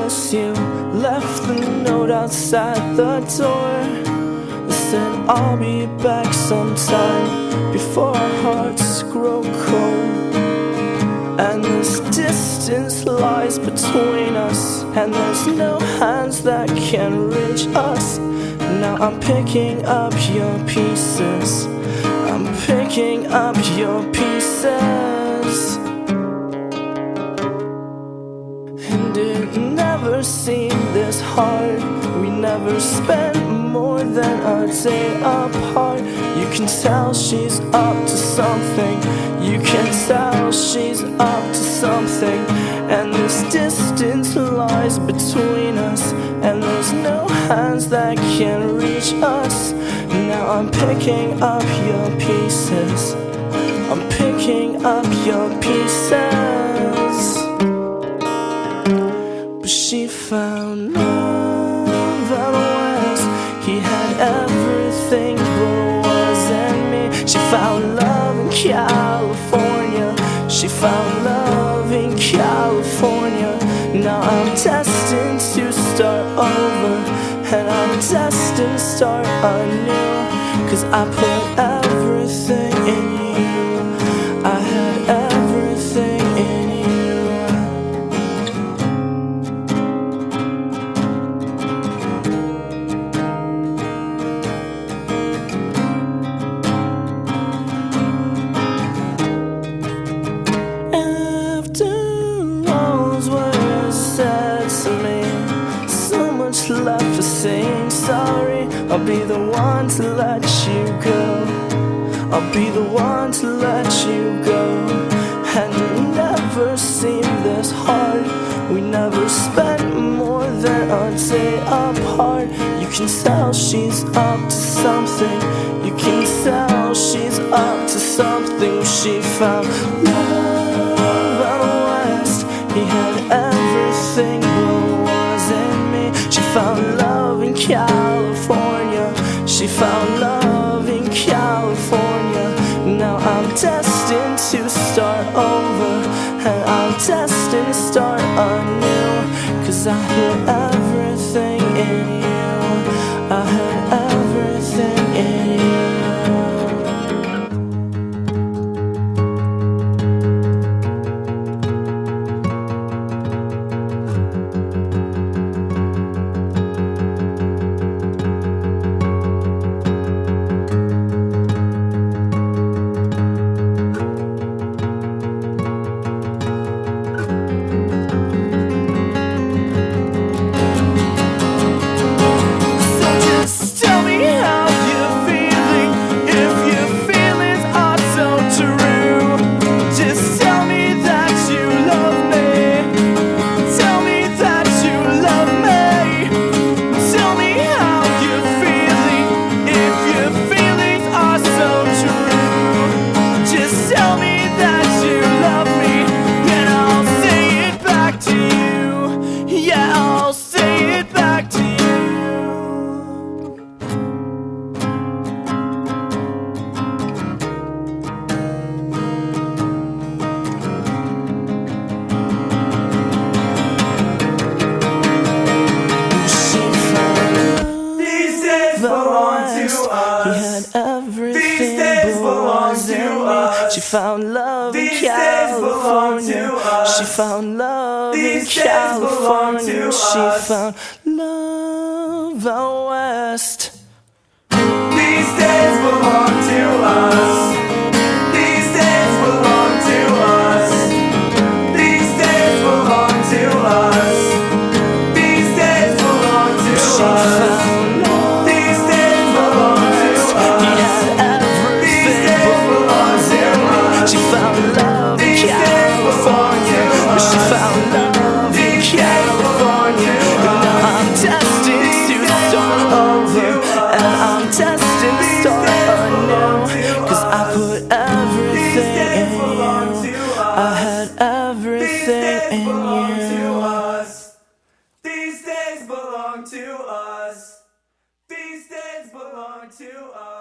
guess you left the note outside the door. It said I'll be back sometime before our hearts grow cold. And this distance lies between us, and there's no hands that can reach us. Now I'm picking up your pieces, I'm picking up your pieces. And it never seemed this hard. We never spent more than a day apart. You can tell she's up to something, you can tell she's up to something. And this distance lies between us, and there's no hands that can reach us. Now I'm picking up your pieces, I'm picking up your pieces. But she found love out west. He had everything but wasn't me. She found love in California, she found love in California. Now I'm destined to start over, and I'm destined to start anew. 'Cause I put everything in you, I had everything in you. After all's was said to me, so much left for saying sorry. I'll be the one to let you go, I'll be the one to let you go. And it never seemed this hard. We never spent more than a day apart. You can tell she's up to something, you can tell she's up to something. She found love out west. He had everything but wasn't me. She found love in California, she found love in California. Now I'm destined to start over, and I'm destined to start anew. 'Cause I had everything in you, I had everything in you. He had everything but wasn't me. She found love in California, she found love in California. She found love out west. These days belong to us. These days belong to us. These days belong to us. These days belong to us. I had everything in you. These days belong to us. These days belong to us.